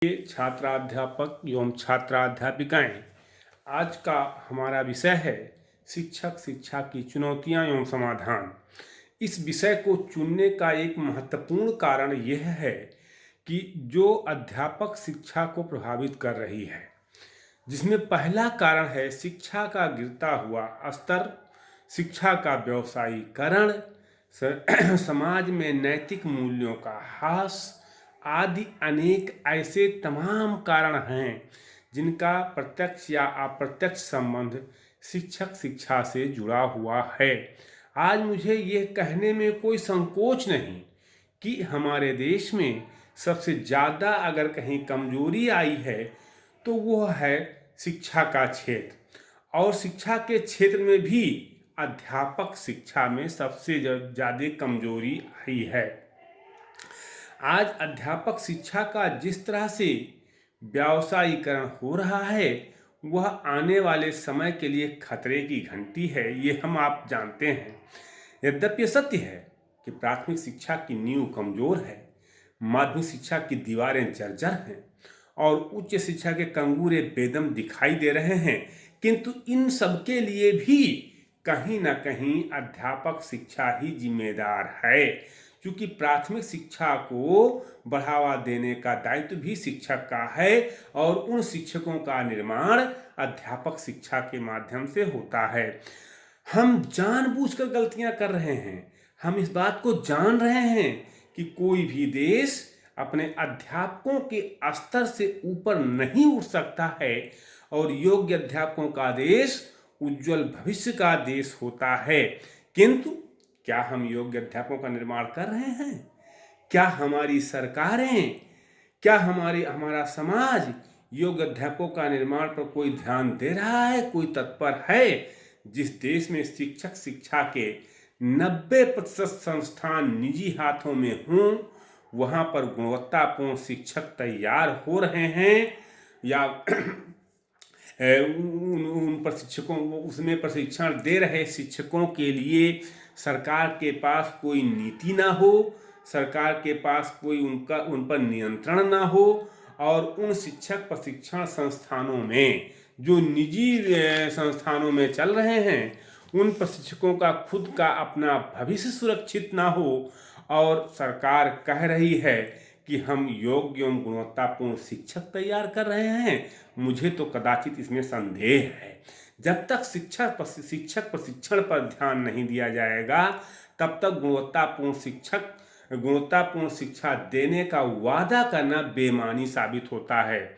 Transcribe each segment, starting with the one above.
छात्राध्यापक एवं छात्राध्यापिकाएं, आज का हमारा विषय है शिक्षक शिक्षा की चुनौतियां एवं समाधान। इस विषय को चुनने का एक महत्वपूर्ण कारण यह है कि जो अध्यापक शिक्षा को प्रभावित कर रही है, जिसमें पहला कारण है शिक्षा का गिरता हुआ स्तर, शिक्षा का व्यवसायीकरण, समाज में नैतिक मूल्यों का ह्रास आदि अनेक ऐसे तमाम कारण हैं जिनका प्रत्यक्ष या अप्रत्यक्ष संबंध शिक्षक शिक्षा से जुड़ा हुआ है। आज मुझे ये कहने में कोई संकोच नहीं कि हमारे देश में सबसे ज़्यादा अगर कहीं कमजोरी आई है तो वह है शिक्षा का क्षेत्र, और शिक्षा के क्षेत्र में भी अध्यापक शिक्षा में सबसे ज़्यादा कमजोरी आई है। आज अध्यापक शिक्षा का जिस तरह से व्यावसायीकरण हो रहा है वह आने वाले समय के लिए खतरे की घंटी है, ये हम आप जानते हैं। यद्यपि सत्य है कि प्राथमिक शिक्षा की नींव कमजोर है, माध्यमिक शिक्षा की दीवारें जर्जर हैं और उच्च शिक्षा के कंगूरे बेदम दिखाई दे रहे हैं, किंतु इन सब के लिए भी कहीं ना कहीं अध्यापक शिक्षा ही जिम्मेदार है, क्योंकि प्राथमिक शिक्षा को बढ़ावा देने का दायित्व भी शिक्षक का है और उन शिक्षकों का निर्माण अध्यापक शिक्षा के माध्यम से होता है। हम जानबूझकर गलतियां कर रहे हैं, हम इस बात को जान रहे हैं कि कोई भी देश अपने अध्यापकों के स्तर से ऊपर नहीं उठ सकता है और योग्य अध्यापकों का देश उज्जवल भविष्य का देश होता है। किंतु क्या हम योग्य अध्यापकों का निर्माण कर रहे हैं? क्या हमारी सरकारें, क्या हमारा समाज योग्य अध्यापकों का निर्माण पर कोई ध्यान दे रहा है, कोई तत्पर है? जिस देश में शिक्षक शिक्षा के 90% संस्थान निजी हाथों में हों, वहाँ पर गुणवत्तापूर्ण शिक्षक तैयार हो रहे हैं या उन प्रशिक्षकों उसमें प्रशिक्षण दे रहे शिक्षकों के लिए सरकार के पास कोई नीति ना हो, सरकार के पास कोई उन पर नियंत्रण ना हो, और उन शिक्षक प्रशिक्षण संस्थानों में जो निजी संस्थानों में चल रहे हैं उन प्रशिक्षकों का खुद का अपना भविष्य सुरक्षित ना हो और सरकार कह रही है कि हम योग्य एवं गुणवत्तापूर्ण शिक्षक तैयार कर रहे हैं, मुझे तो कदाचित इसमें संदेह है। जब तक शिक्षक प्रशिक्षण पर ध्यान नहीं दिया जाएगा तब तक गुणवत्तापूर्ण शिक्षा देने का वादा करना बेमानी साबित होता है।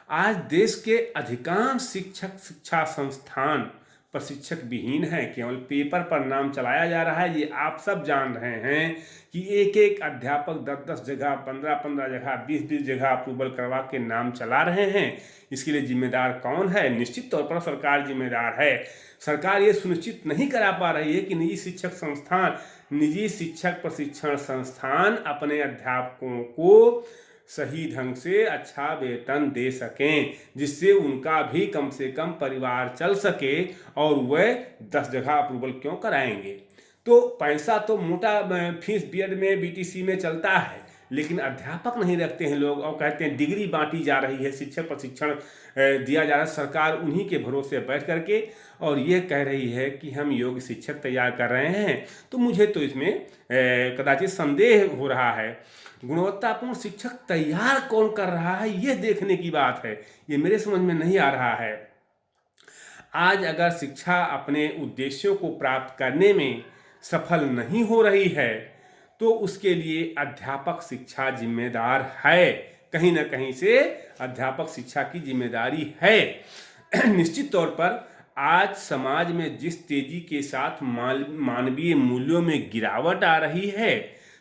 आज देश के अधिकांश शिक्षक शिक्षा संस्थान प्रशिक्षक विहीन है, केवल पेपर पर नाम चलाया जा रहा है। ये आप सब जान रहे हैं कि एक एक अध्यापक 10-10 जगह, 15-15 जगह, 20-20 जगह अप्रूवल करवा के नाम चला रहे हैं। इसके लिए जिम्मेदार कौन है? निश्चित तौर पर सरकार जिम्मेदार है। सरकार ये सुनिश्चित नहीं करा पा रही है कि निजी शिक्षक प्रशिक्षण संस्थान अपने अध्यापकों को सही ढंग से अच्छा वेतन दे सकें, जिससे उनका भी कम से कम परिवार चल सके, और वह 10 जगह अप्रूवल क्यों कराएंगे? तो पैसा तो मोटा फीस बीएड में बीटीसी में चलता है, लेकिन अध्यापक नहीं रखते हैं लोग और कहते हैं डिग्री बांटी जा रही है, शिक्षक प्रशिक्षण दिया जा रहा है सरकार उन्हीं के भरोसे बैठ करके, और ये कह रही है कि हम योग्य शिक्षक तैयार कर रहे हैं। तो मुझे तो इसमें कदाचित संदेह हो रहा है। गुणवत्तापूर्ण शिक्षक तैयार कौन कर रहा है ये देखने की बात है, ये मेरे समझ में नहीं आ रहा है। आज अगर शिक्षा अपने उद्देश्यों को प्राप्त करने में सफल नहीं हो रही है तो उसके लिए अध्यापक शिक्षा जिम्मेदार है, कहीं ना कहीं से अध्यापक शिक्षा की जिम्मेदारी है। निश्चित तौर पर आज समाज में जिस तेजी के साथ मानवीय मूल्यों में गिरावट आ रही है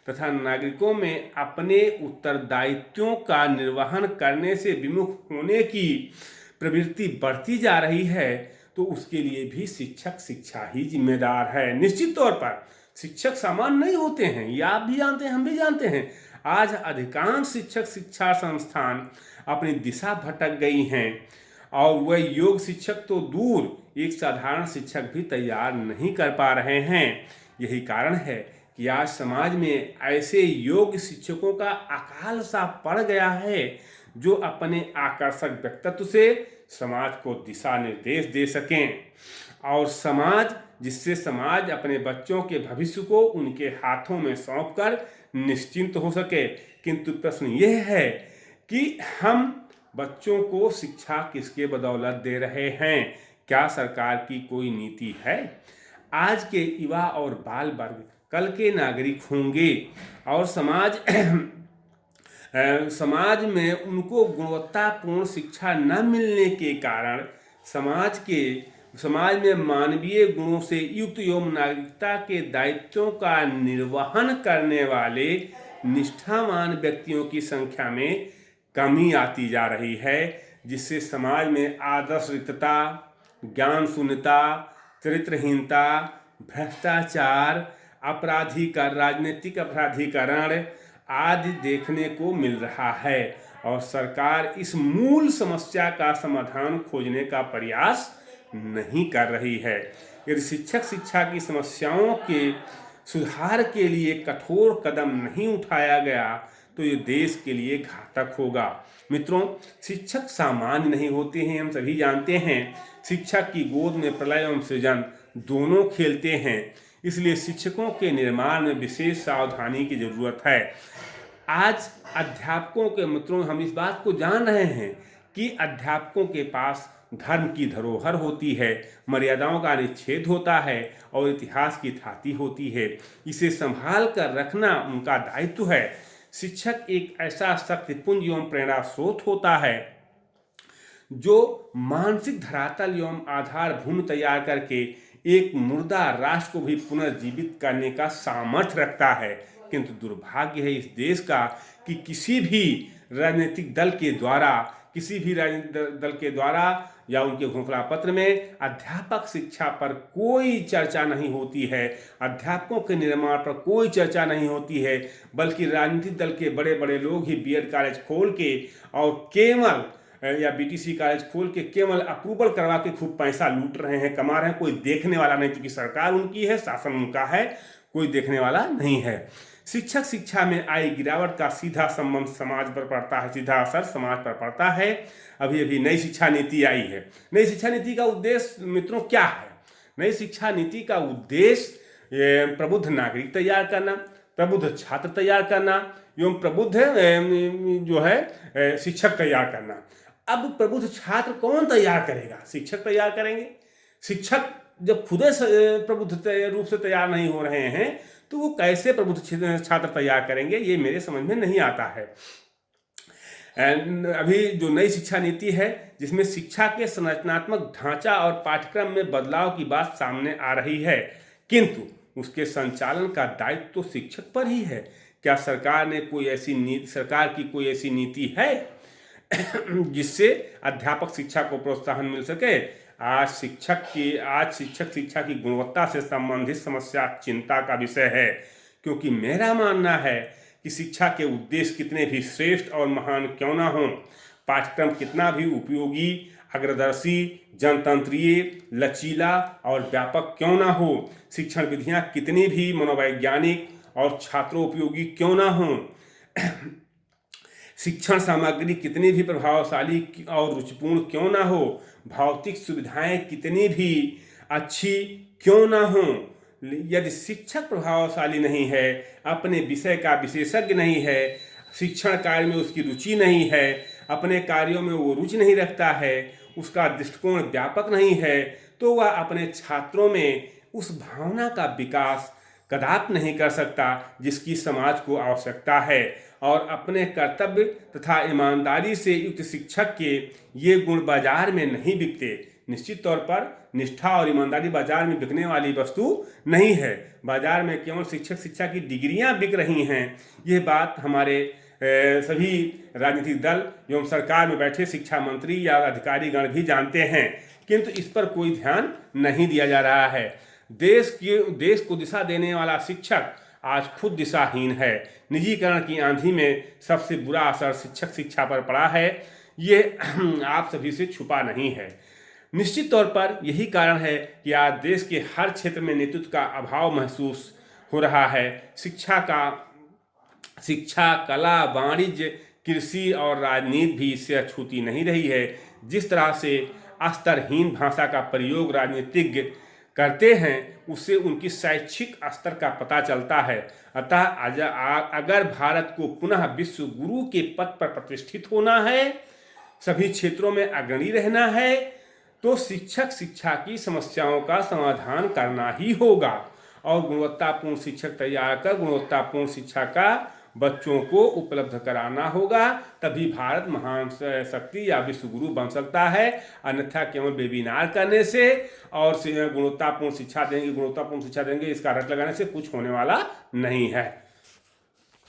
तथा नागरिकों में अपने उत्तरदायित्वों का निर्वहन करने से विमुख होने की प्रवृत्ति बढ़ती जा रही है, तो उसके लिए भी शिक्षक शिक्षा ही जिम्मेदार है। निश्चित तौर पर शिक्षक सामान्य नहीं होते हैं, ये आप भी जानते हैं, हम भी जानते हैं। आज अधिकांश शिक्षक शिक्षा संस्थान अपनी दिशा भटक गई हैं और वह योग शिक्षक तो दूर, एक साधारण शिक्षक भी तैयार नहीं कर पा रहे हैं। यही कारण है कि आज समाज में ऐसे योग्य शिक्षकों का अकाल सा पड़ गया है जो अपने आकर्षक व्यक्तित्व से समाज को दिशा निर्देश दे सकें, और जिससे समाज अपने बच्चों के भविष्य को उनके हाथों में सौंपकर निश्चिंत हो सके। किंतु प्रश्न यह है कि हम बच्चों को शिक्षा किसके बदौलत दे रहे हैं? क्या सरकार की कोई नीति है? आज के युवा और बाल वर्ग कल के नागरिक होंगे, और समाज में उनको गुणवत्तापूर्ण शिक्षा न मिलने के कारण समाज में मानवीय गुणों से युक्त एवं नागरिकता के दायित्वों का निर्वहन करने वाले निष्ठावान व्यक्तियों की संख्या में कमी आती जा रही है, जिससे समाज में आदर्श रिक्तता, ज्ञान शून्यता, चरित्रहीनता, भ्रष्टाचार, राजनीतिक अपराधीकरण आदि देखने को मिल रहा है, और सरकार इस मूल समस्या का समाधान खोजने का प्रयास नहीं कर रही है। यदि शिक्षा की समस्याओं के सुधार के लिए कठोर कदम नहीं उठाया गया तो ये देश के लिए घातक होगा। मित्रों, शिक्षक सामान्य नहीं होते हैं, हम सभी जानते हैं। शिक्षक की गोद में प्रलय एवं सृजन दोनों खेलते हैं, इसलिए शिक्षकों के निर्माण में विशेष सावधानी की जरूरत है। आज अध्यापकों के मित्रों, हम इस बात को जान रहे हैं कि अध्यापकों के पास धर्म की धरोहर होती है, मर्यादाओं का निच्छेद होता है और इतिहास की थाती होती है। इसे संभाल कर रखना उनका दायित्व है। शिक्षक एक ऐसा शक्तिपुंज एवं प्रेरणा स्रोत होता है जो मानसिक धरातल एवं आधार भूमि तैयार करके एक मुर्दा राष्ट्र को भी पुनर्जीवित करने का सामर्थ्य रखता है। किंतु दुर्भाग्य है इस देश का कि किसी भी राजनीतिक दल के द्वारा या उनके घोषणा पत्र में अध्यापक शिक्षा पर कोई चर्चा नहीं होती है, अध्यापकों के निर्माण पर कोई चर्चा नहीं होती है, बल्कि राजनीतिक दल के बड़े बड़े लोग ही बीएड कॉलेज खोल के और केवल या बीटीसी कॉलेज खोल के केवल अप्रूवल करवा के खूब पैसा लूट रहे हैं, कमा रहे हैं। कोई देखने वाला नहीं, क्योंकि सरकार उनकी है, शासन उनका है, कोई देखने वाला नहीं है। शिक्षा में आई गिरावट का सीधा संबंध समाज पर पड़ता है, सीधा असर समाज पर पड़ता है। अभी नई शिक्षा नीति आई है। नई शिक्षा नीति का उद्देश्य मित्रों क्या है? नई शिक्षा नीति का उद्देश्य प्रबुद्ध नागरिक तैयार करना, प्रबुद्ध छात्र तैयार करना एवं प्रबुद्ध जो है शिक्षक तैयार करना। अब प्रबुद्ध छात्र कौन तैयार करेगा? शिक्षक तैयार करेंगे। शिक्षक जब खुद प्रबुद्ध रूप से तैयार नहीं हो रहे हैं तो वो कैसे प्रबुद्ध छात्र तैयार करेंगे? ये मेरे समझ में नहीं आता है। अभी जो नई शिक्षा नीति है, जिसमें शिक्षा के संरचनात्मक ढांचा और पाठ्यक्रम में बदलाव की बात सामने आ रही है, किंतु उसके संचालन का दायित्व तो शिक्षक पर ही है। क्या सरकार की कोई ऐसी नीति है जिससे अध्यापक शिक्षा को प्रोत्साहन मिल सके? आज शिक्षक शिक्षा की गुणवत्ता से संबंधित समस्या चिंता का विषय है, क्योंकि मेरा मानना है कि शिक्षा के उद्देश्य कितने भी श्रेष्ठ और महान क्यों ना हों, पाठ्यक्रम कितना भी उपयोगी, अग्रदर्शी, जनतंत्रीय, लचीला और व्यापक क्यों ना हो, शिक्षण विधियां कितनी भी मनोवैज्ञानिक और छात्रोपयोगी क्यों ना हों, शिक्षण सामग्री कितनी भी प्रभावशाली और रुचिपूर्ण क्यों ना हो, भौतिक सुविधाएं कितनी भी अच्छी क्यों ना हो, यदि शिक्षक प्रभावशाली नहीं है, अपने विषय का विशेषज्ञ नहीं है, शिक्षण कार्य में उसकी रुचि नहीं है, अपने कार्यों में वो रुचि नहीं रखता है, उसका दृष्टिकोण व्यापक नहीं है, तो वह अपने छात्रों में उस भावना का विकास कदापि नहीं कर सकता जिसकी समाज को आवश्यकता है। और अपने कर्तव्य तथा ईमानदारी से युक्त शिक्षक के ये गुण बाजार में नहीं बिकते। निश्चित तौर पर निष्ठा और ईमानदारी बाजार में बिकने वाली वस्तु नहीं है। बाजार में केवल शिक्षा की डिग्रियां बिक रही हैं। ये बात हमारे सभी राजनीतिक दल एवं सरकार में बैठे शिक्षा मंत्री या अधिकारीगण भी जानते हैं, किंतु इस पर कोई ध्यान नहीं दिया जा रहा है। देश को दिशा देने वाला शिक्षक आज खुद दिशाहीन है। निजीकरण की आंधी में सबसे बुरा असर शिक्षा पर पड़ा है, ये आप सभी से छुपा नहीं है। निश्चित तौर पर यही कारण है कि आज देश के हर क्षेत्र में नेतृत्व का अभाव महसूस हो रहा है। शिक्षा, कला, वाणिज्य कृषि और राजनीति भी इससे अछूती नहीं रही है। जिस तरह से स्तरहीन भाषा का प्रयोग राजनीतिज्ञ करते हैं, उससे उनकी शैक्षिक स्तर का पता चलता है। अतः अगर भारत को पुनः विश्व गुरु के पद पर प्रतिष्ठित होना है, सभी क्षेत्रों में अग्रणी रहना है, तो शिक्षक शिक्षा की समस्याओं का समाधान करना ही होगा और गुणवत्तापूर्ण शिक्षक तैयार कर गुणवत्तापूर्ण शिक्षा का बच्चों को उपलब्ध कराना होगा। तभी भारत महान शक्ति या विश्व गुरु बन सकता है। अन्यथा केवल वेबिनार करने से और गुणवत्तापूर्ण शिक्षा देंगे इसका रट लगाने से कुछ होने वाला नहीं है।